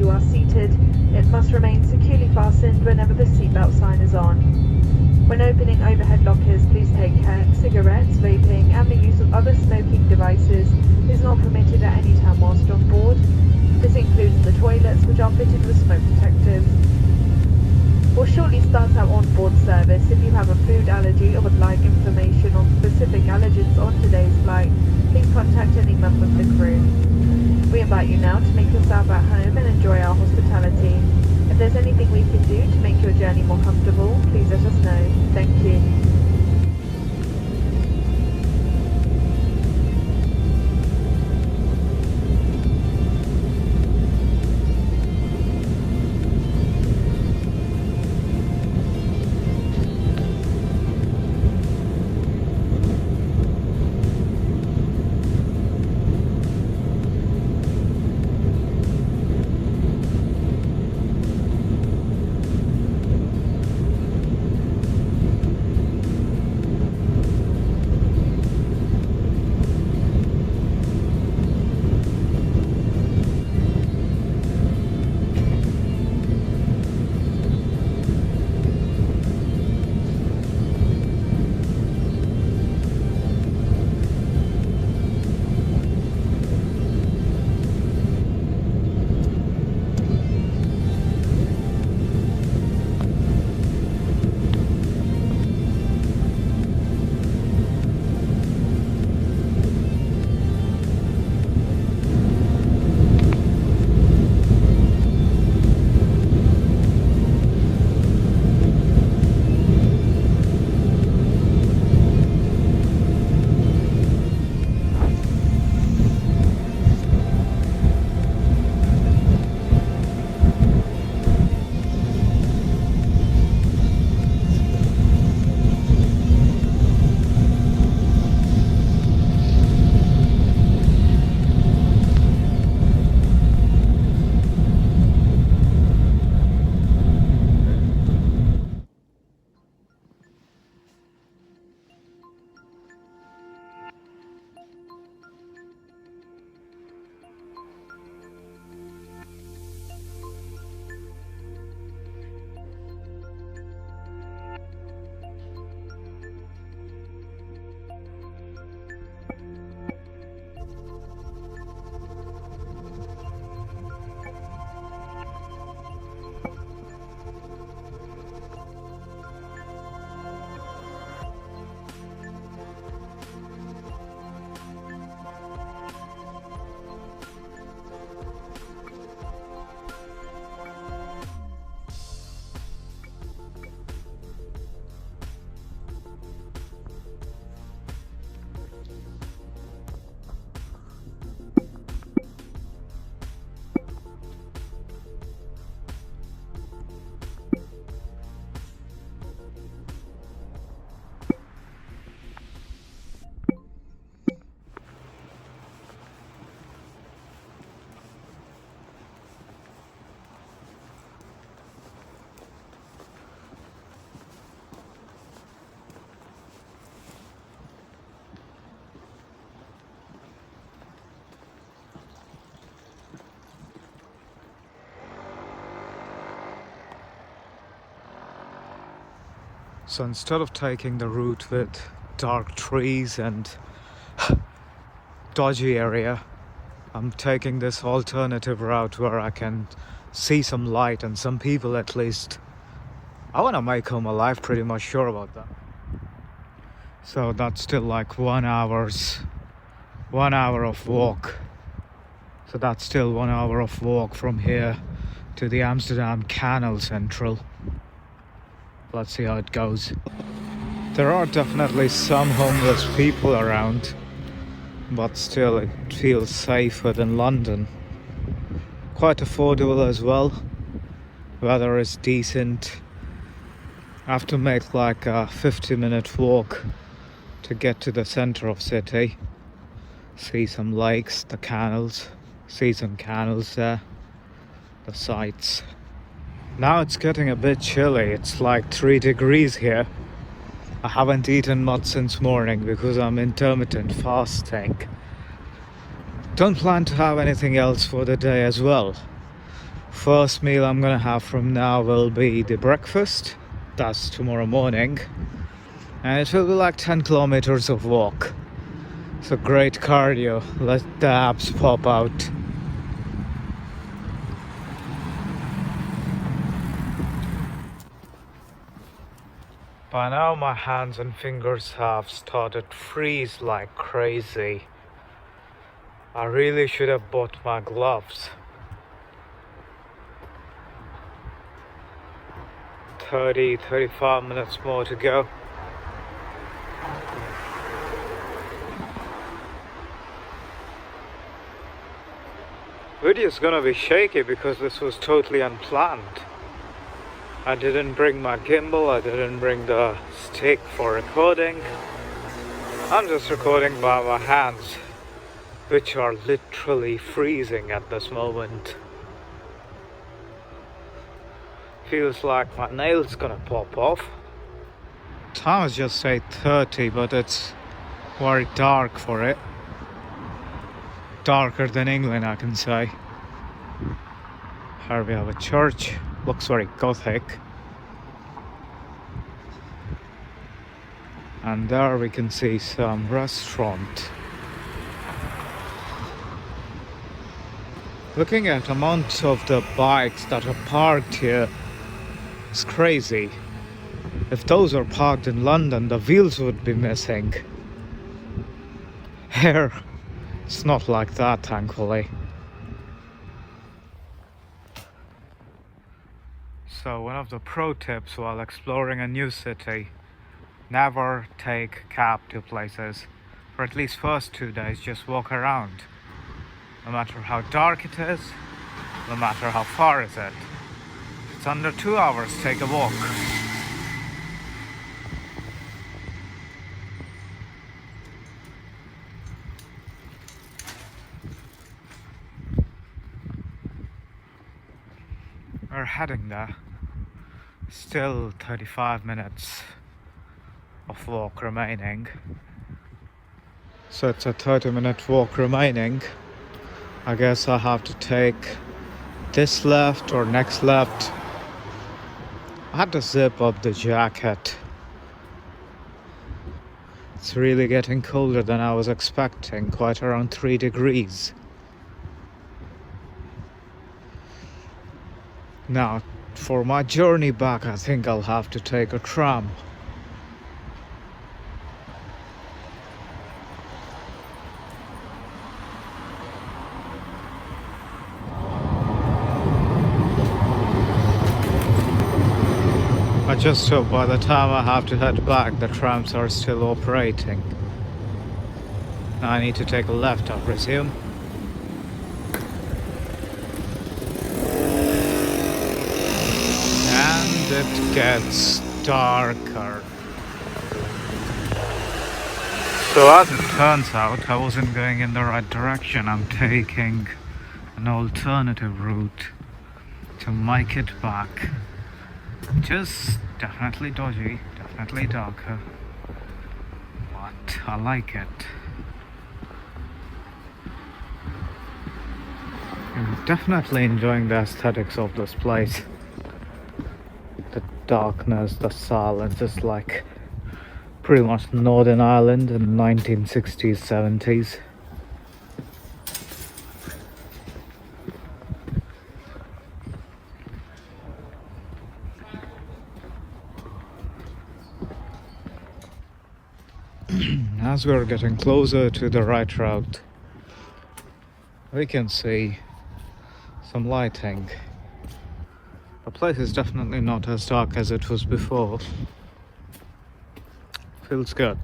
you are seated, it must remain securely fastened whenever the seatbelt sign is on. When opening overhead lockers, please take care. Cigarettes, vaping, and the use of other smoking devices is not permitted at any time whilst on board. This includes the toilets, which are fitted with smoke detectors. We'll shortly start our on-board service. If you have a food allergy or would like information on specific allergens on today's flight, please contact any member of the crew. We invite you now to make yourself at home and enjoy our hospitality. If there's anything we can do to make your journey more comfortable, please let us know. Thank you. So instead of taking the route with dark trees and dodgy area, I'm taking this alternative route where I can see some light and some people at least. I want to make home alive, pretty much sure about that. So that's still like 1 hour of walk. So that's still 1 hour of walk from here to the Amsterdam Canal Central. Let's see how it goes. There are definitely some homeless people around, but still it feels safer than London. Quite affordable as well. Weather is decent. I have to make like a 50-minute walk to get to the center of city. See some lakes, the canals, see some canals there, the sights. Now it's getting a bit chilly. It's like 3 degrees here. I haven't eaten much since morning because I'm intermittent fasting. Don't plan to have anything else for the day as well. first meal I'm gonna have from now will be the breakfast. That's tomorrow morning. And it will be like 10 kilometers of walk. So great cardio. Let the abs pop out. By now my hands and fingers have started to freeze like crazy. I really should have bought my gloves. 35 minutes more to go. Video's gonna be shaky because this was totally unplanned. I didn't bring my gimbal, I didn't bring the stick for recording. I'm just recording by my hands, which are literally freezing at this moment. Feels like my nail's gonna pop off. Time is just 8:30, but it's very dark for it. Darker than England, I can say. Here we have a church. Looks very gothic. And there we can see some restaurant. Looking at amounts of the bikes that are parked here, it's crazy. If those are parked in London, the wheels would be missing. Here, it's not like that, thankfully. So one of the pro tips while exploring a new city: never take cab to places. For at least first 2 days, just walk around. No matter how dark it is, no matter how far is it. If it's under 2 hours, take a walk. We're heading there. Still 35 minutes of walk remaining. So it's a 30-minute walk remaining. I guess I have to take this left or next left. I had to zip up the jacket. It's really getting colder than I was expecting, quite around 3 degrees. Now, for my journey back, I think I'll have to take a tram. I just hope by the time I have to head back, the trams are still operating. Now I need to take a left, I presume. And it gets darker. So as it turns out, I wasn't going in the right direction. I'm taking an alternative route to make it back. Just definitely dodgy, definitely darker, but I like it. I'm definitely enjoying the aesthetics of this place. The darkness, the silence, it's like pretty much Northern Ireland in the 1960s, 70s. As we're getting closer to the right route, we can see some lighting. The place is definitely not as dark as it was before. Feels good.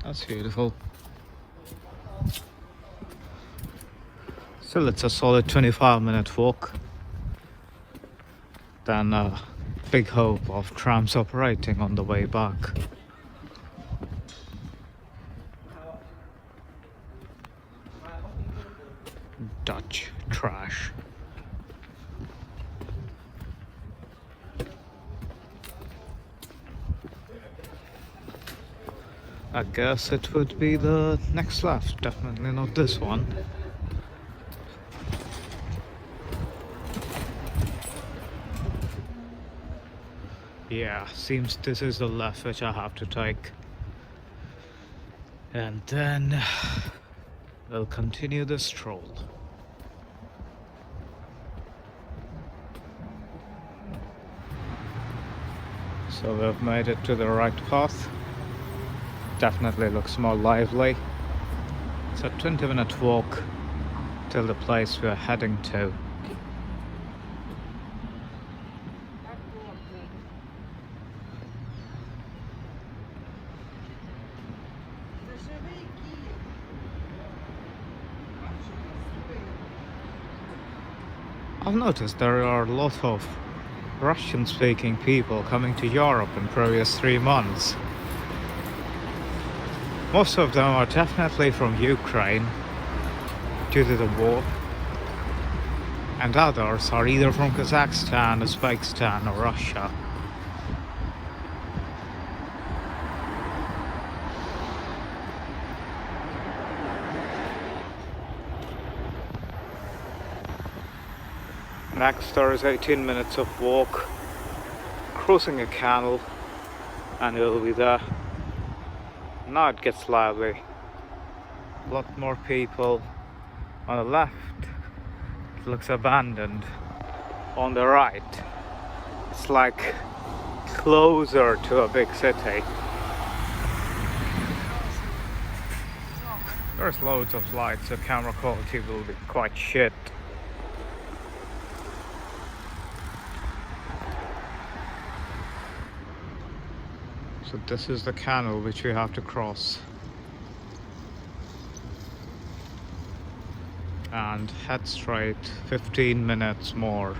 That's beautiful. Still, it's a solid 25-minute walk. Then a big hope of trams operating on the way back. Dutch trash. I guess it would be the next left, definitely not this one. Yeah, seems this is the left which I have to take. And then we'll continue the stroll. So we've made it to the right path. Definitely looks more lively. It's a 20-minute walk till the place we're heading to. I've noticed there are a lot of Russian-speaking people coming to Europe in previous 3 months. Most of them are definitely from Ukraine due to the war, and others are either from Kazakhstan, Uzbekistan or Russia. Next there is 18 minutes of walk, crossing a canal, and we'll be there. Now it gets lively. A lot more people. On the left, it looks abandoned. On the right, it's like closer to a big city. There's loads of lights, so camera quality will be quite shit. So this is the canal which we have to cross. And head straight, 15 minutes more.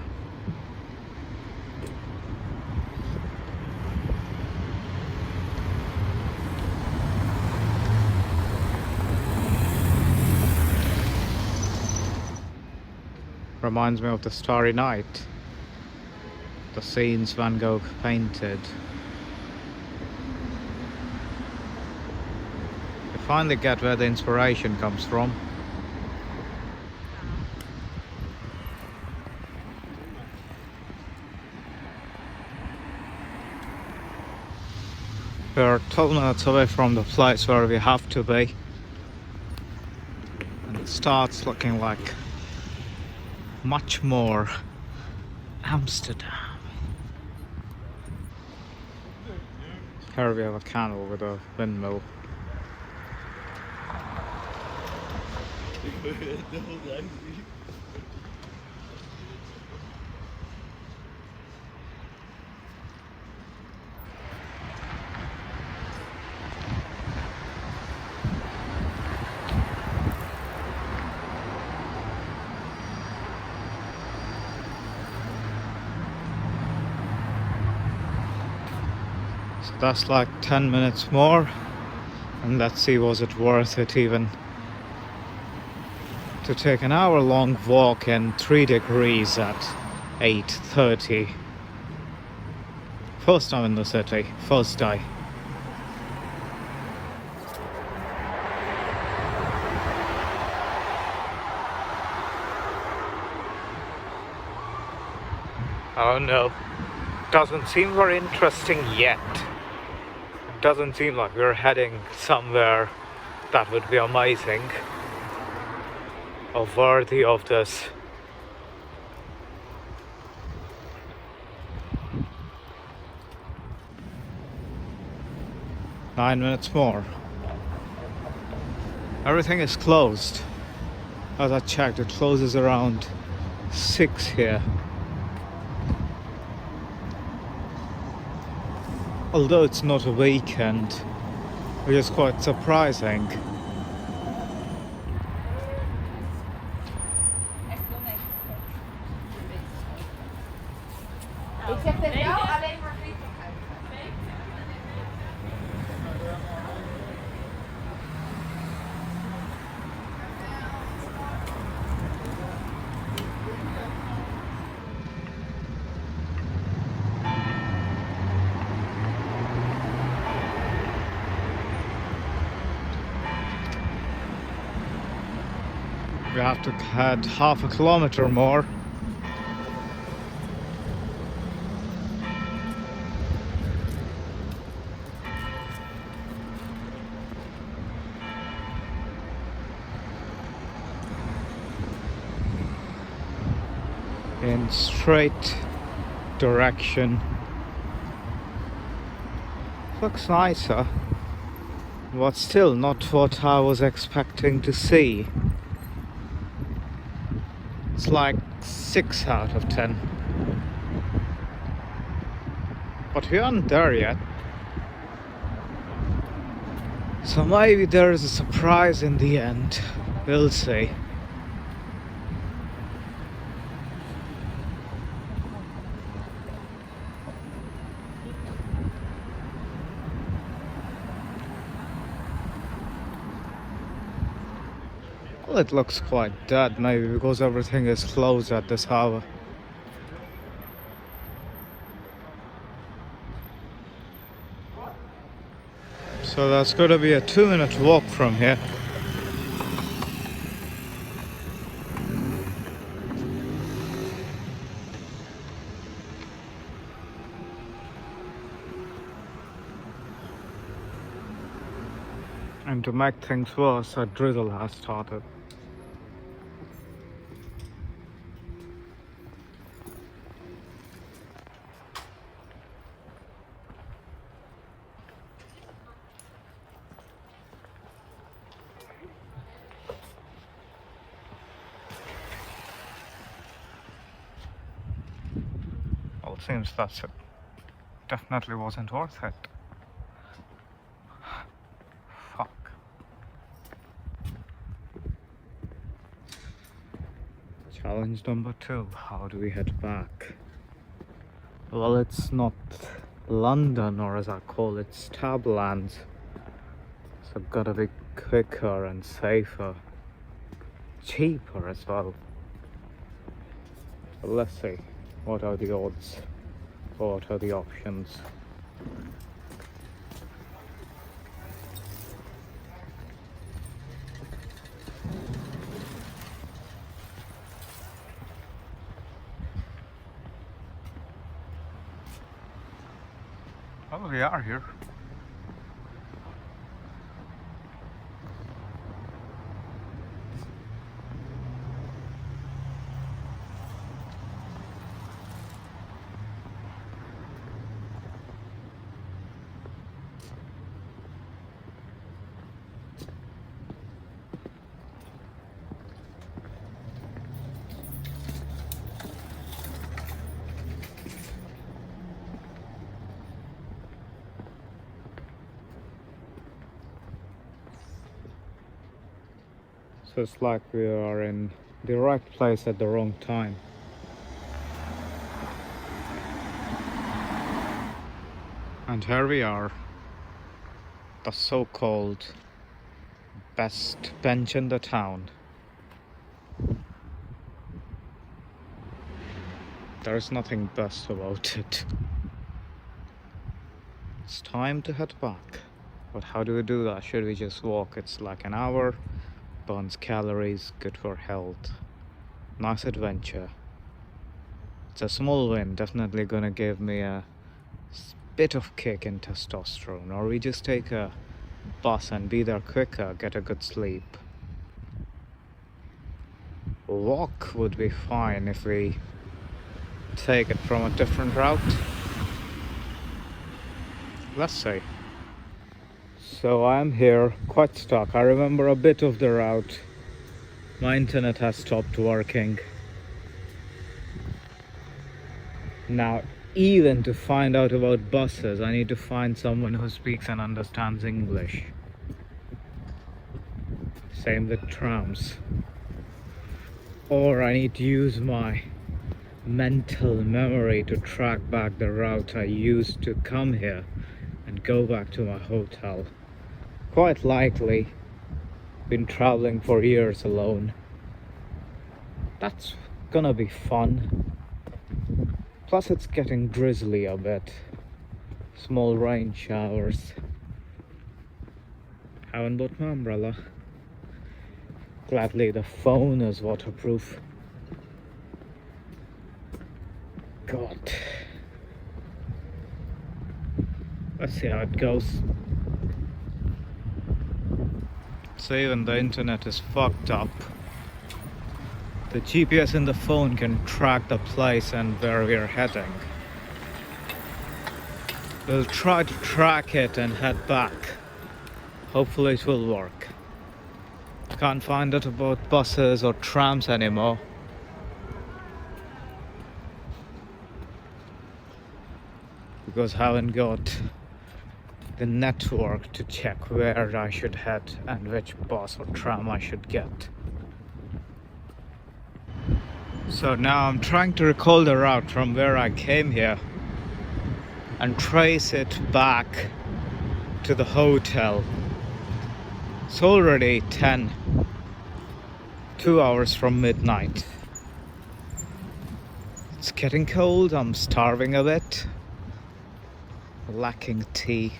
Reminds me of the Starry Night. The scenes Van Gogh painted. You finally get where the inspiration comes from. We're 12 minutes away from the place where we have to be, and it starts looking like much more Amsterdam. Here we have a canal with a windmill. So that's like 10 minutes more, and let's see, was it worth it even to take an hour-long walk in 3 degrees at 8:30. First time in the city, first day. Oh no, doesn't seem very interesting yet. Doesn't seem like we're heading somewhere that would be amazing or worthy of this. Nine minutes more. Everything is closed. As I checked, it closes around 6 here. Although it's not a weekend, which is quite surprising. Ik zeg tegen jou alleen maar friettigheid. We have to head half a kilometer more. in straight direction. Looks nicer, but still not what I was expecting to see. It's like 6 out of 10. But we aren't there yet. So maybe there is a surprise in the end. We'll see. Well, it looks quite dead, maybe because everything is closed at this hour. So that's gonna be a 2-minute walk from here. And to make things worse, a drizzle has started. Well, it seems that's it. Definitely wasn't worth it. Fuck. Challenge number 2. How do we head back? Well, it's not London, or as I call it, Stabland. So gotta be quicker and safer. Cheaper as well. But let's see. What are the odds? What are the options? Oh, we are here. So it's like we are in the right place at the wrong time. And here we are, the so-called best bench in the town. There's nothing best about it. It's time to head back. But how do we do that? Should we just walk? It's like an hour. Burns calories, good for health. Nice adventure. It's a small win, definitely gonna give me a bit of kick in testosterone. Or we just take a bus and be there quicker, get a good sleep. Walk would be fine if we take it from a different route. Let's see. So I'm here, quite stuck. I remember a bit of the route. My internet has stopped working. Now, even to find out about buses, I need to find someone who speaks and understands English. Same with trams. Or I need to use my mental memory to track back the route I used to come here and go back to my hotel. Quite likely been traveling for years alone. That's gonna be fun. Plus it's getting drizzly a bit. Small rain showers. Haven't bought my umbrella. Gladly the phone is waterproof. God. Let's see how it goes. So even the internet is fucked up. The GPS in the phone can track the place and where we're heading. We'll try to track it and head back. Hopefully it will work. Can't find it about buses or trams anymore. Because I haven't got the network to check where I should head and which bus or tram I should get. So now I'm trying to recall the route from where I came here and trace it back to the hotel. It's already 10, 2 hours from midnight. It's getting cold, I'm starving a bit, lacking tea.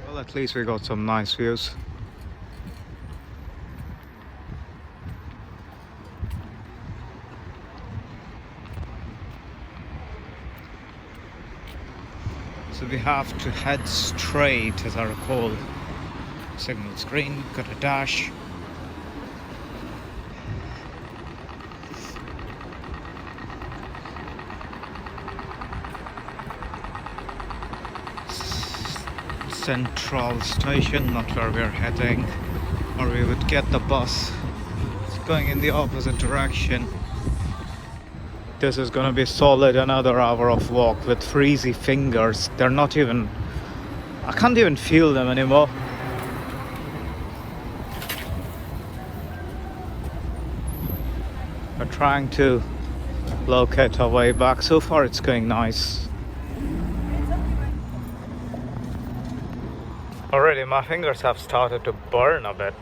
Well, at least we got some nice views. So we have to head straight, as I recall. Signal's green, got a dash. Central station, not where we're heading, or we would get the bus. It's going in the opposite direction. This is gonna be solid another hour of walk with freezy fingers. They're not even, I can't even feel them anymore. We're trying to locate our way back. So far it's going nice. Already my fingers have started to burn a bit.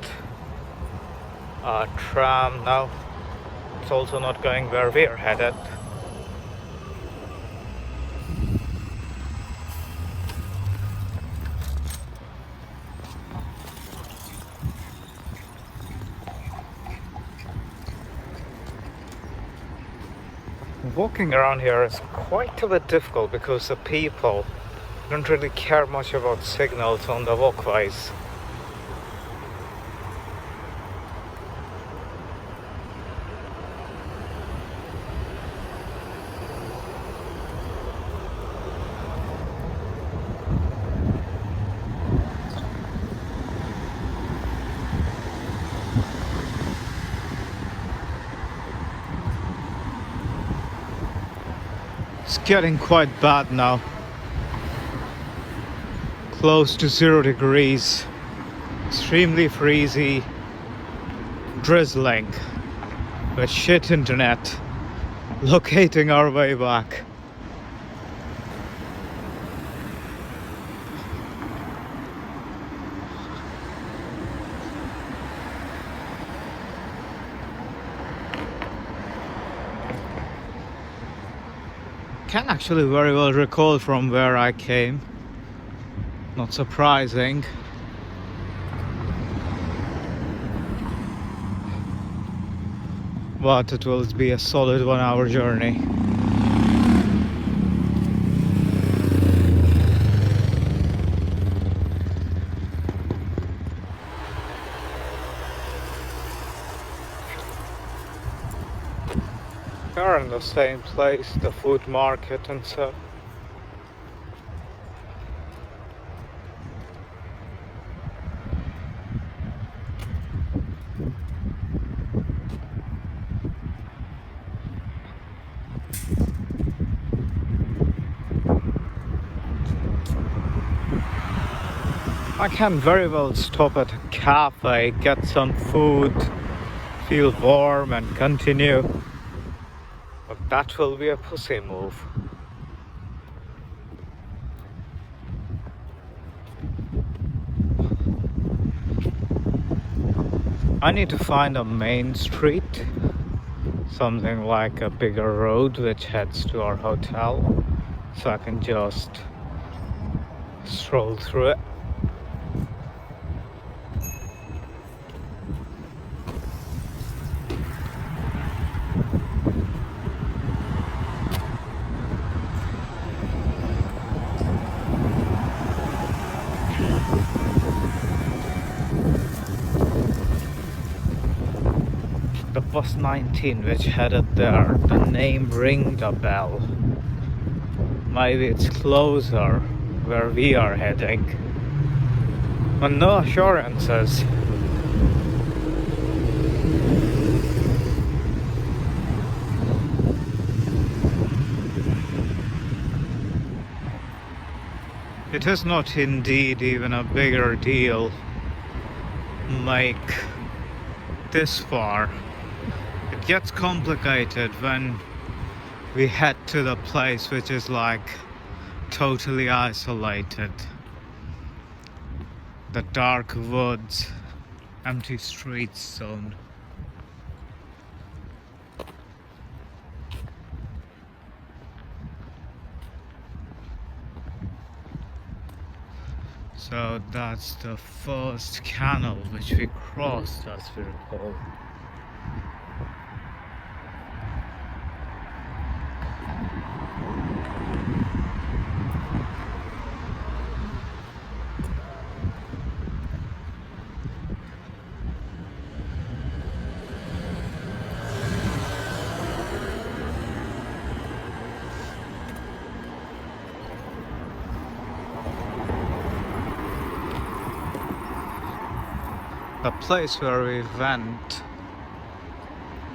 Tram now. It's also not going where we're headed. Walking around here is quite a bit difficult because the people don't really care much about signals on the walkways. It's getting quite bad now. Close to 0 degrees, extremely freezy, drizzling, with shit internet, locating our way back. Can actually very well recall from where I came. Not surprising. But it will be a solid 1 hour journey. We're in the same place, the food market and so. I can very well stop at a cafe, get some food, feel warm and continue. But that will be a pussy move. I need to find a main street, something like a bigger road which heads to our hotel, so I can just stroll through it. was 19 which headed there. The name ringed a bell. Maybe it's closer where we are heading. But no assurances. It is not indeed even a bigger deal like this far. It gets complicated when we head to the place which is like totally isolated. The dark woods, empty streets zone. So that's the first canal which we crossed, as we recall. The place where we went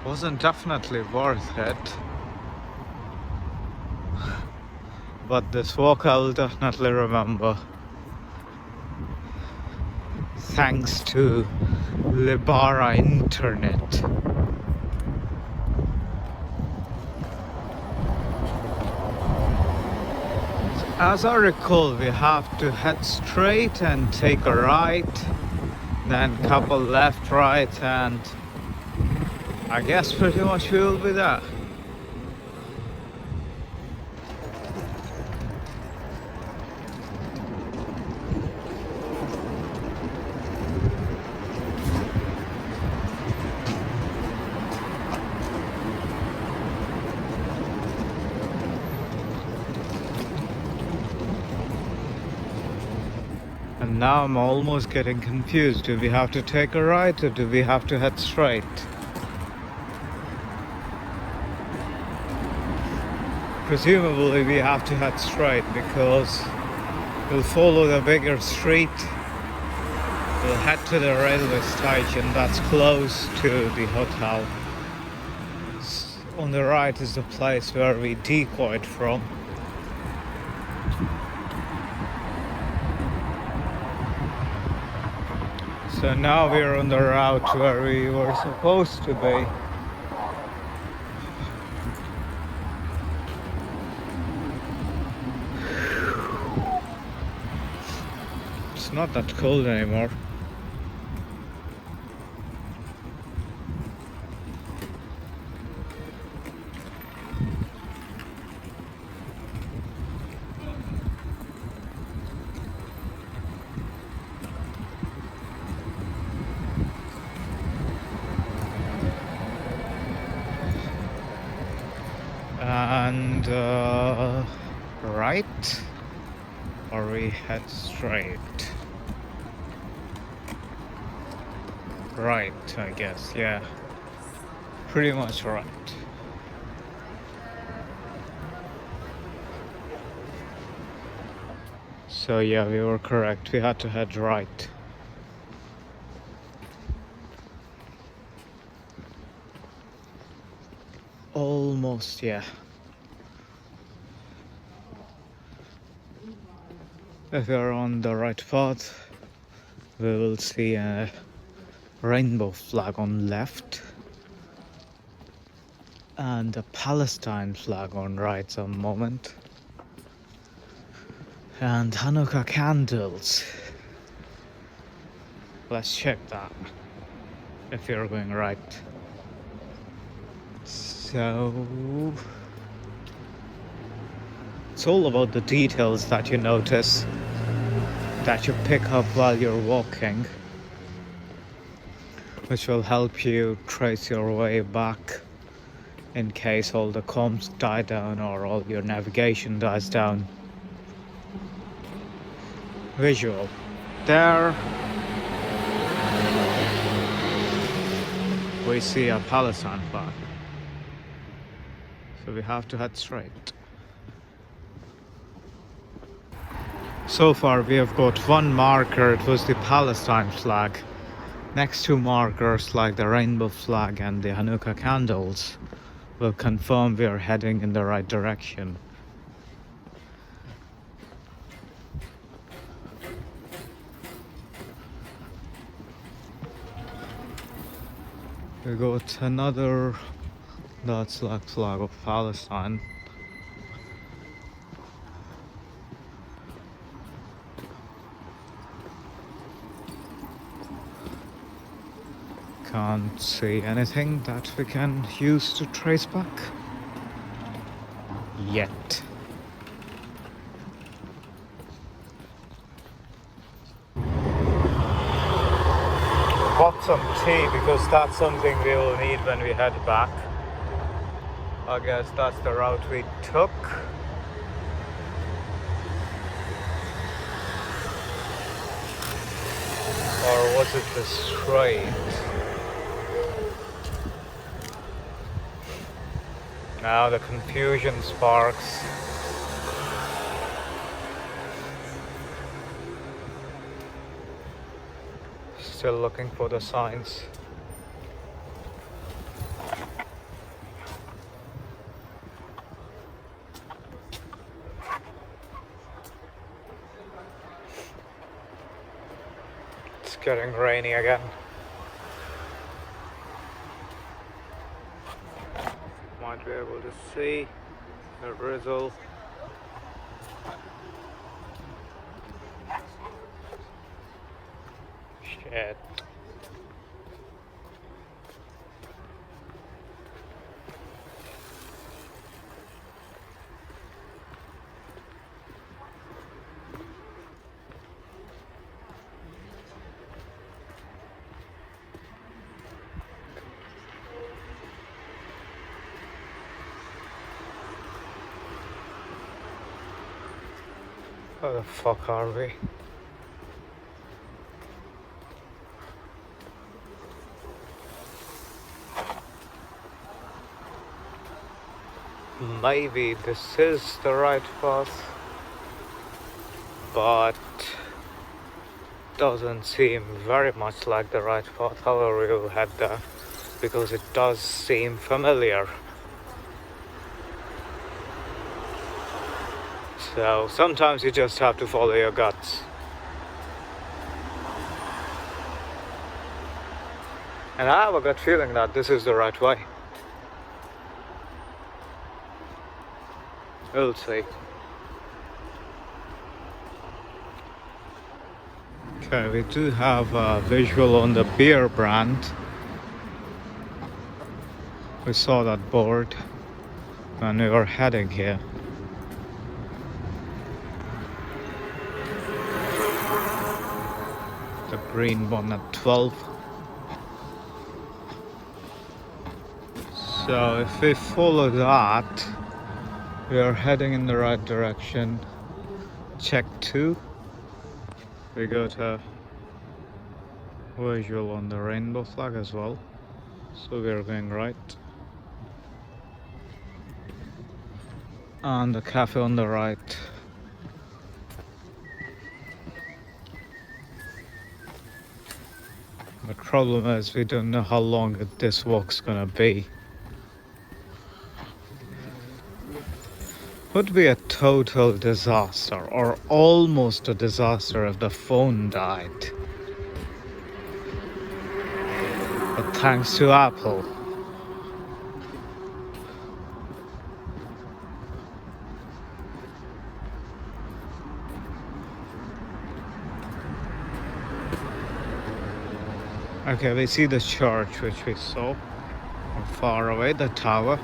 wasn't definitely worth it, but this walk I'll definitely remember, thanks to Libara internet. As I recall, we have to head straight and take a right, then couple left, right, and I guess pretty much we will be there. And now I'm almost getting confused. Do we have to take a right or do we have to head straight? Presumably we have to head straight because we'll follow the bigger street. We'll head to the railway station that's close to the hotel. On the right is the place where we decoyed from. So now we're on the route where we were supposed to be. It's not that cold anymore. And right, or we head straight? Right, I guess, yeah. Pretty much right. So yeah, we were correct. We had to head right. Almost, yeah. If we're on the right path, we will see a rainbow flag on left and a Palestine flag on right some moment, and Hanukkah candles. Let's check that if you're going right. So it's all about the details that you notice, that you pick up while you're walking, which will help you trace your way back in case all the comms die down or all your navigation dies down. Visual. There we see a Palestine flag. So we have to head straight. So far we have got one marker, it was the Palestine flag. Next two markers like the rainbow flag and the Hanukkah candles will confirm we are heading in the right direction. We got another, that's like flag of Palestine. Can't see anything that we can use to trace back yet. Bought some tea because that's something we will need when we head back. I guess that's the route we took. Or was it the straight? Now the confusion sparks. Still looking for the signs. It's getting rainy again. Might be able to see the drizzle. Shit. Where the fuck are we? Maybe this is the right path, but doesn't seem very much like the right path. However, we will head there because it does seem familiar. So sometimes you just have to follow your guts. And I have a gut feeling that this is the right way. We'll see. Okay, we do have a visual on the beer brand. We saw that board when we were heading here. The green one at 12. So if we follow that, we are heading in the right direction. Check 2. We got a visual on the rainbow flag as well. So we are going right. And the cafe on the right. The problem is we don't know how long this walk's gonna be. Would be a total disaster or almost a disaster if the phone died. But thanks to Apple. Okay, we see the church which we saw far away, the tower.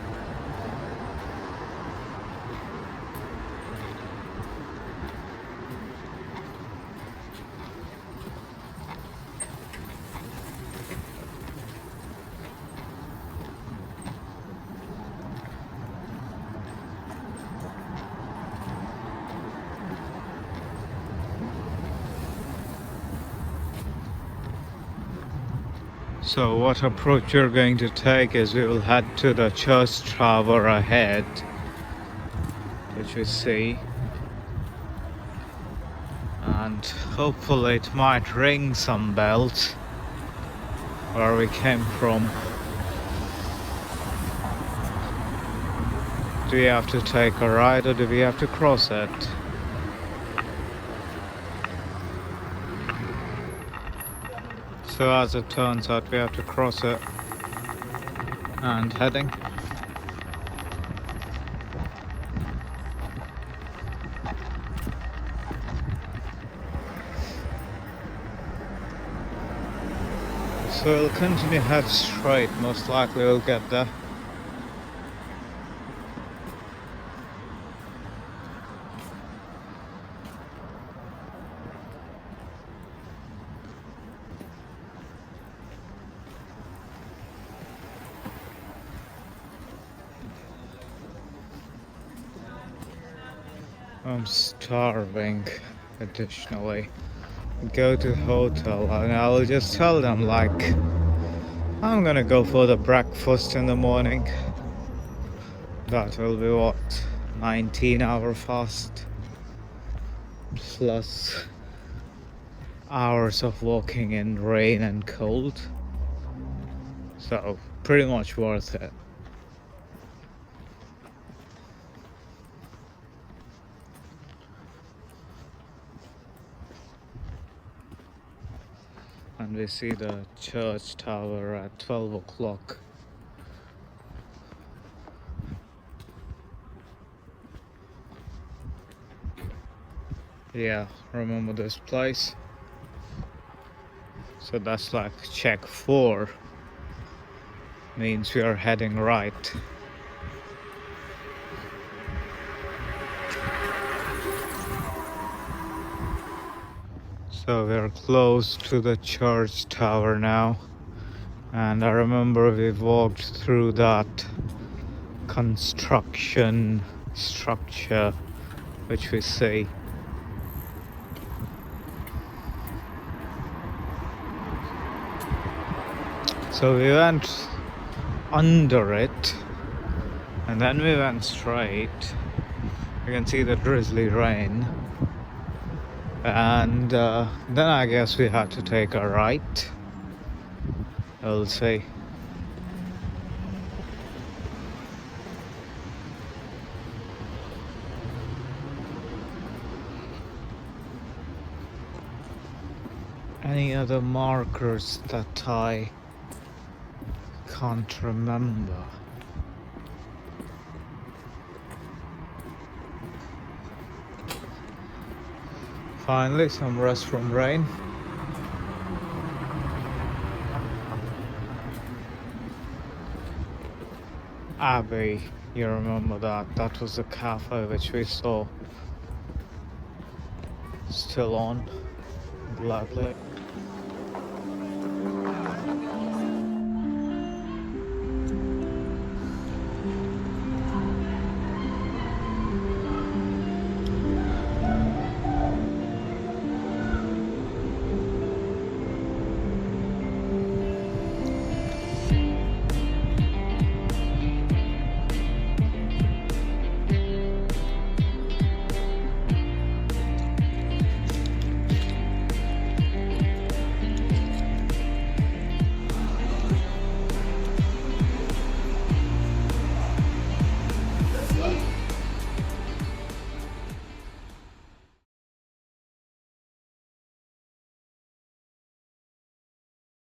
So what approach you're going to take is we will head to the church tower ahead, which we see, and hopefully it might ring some bells where we came from. Do we have to take a ride or do we have to cross it? So as it turns out, we have to cross it. And heading. So we'll continue head straight, most likely we'll get there. I'm starving. Additionally, go to hotel and I'll just tell them like I'm gonna go for the breakfast in the morning. That will be what, 19-hour fast plus hours of walking in rain and cold, so pretty much worth it. And we see the church tower at 12 o'clock. Yeah, remember this place? So that's like check 4. Means we are heading right. So we're close to the church tower now, and I remember we walked through that construction structure which we see. So we went under it and then we went straight. You can see the drizzly rain. And then I guess we had to take a right. We'll see. Any other markers that I can't remember? Finally, some rest from rain. Abbey, you remember that? That was the cafe which we saw. Still on, gladly.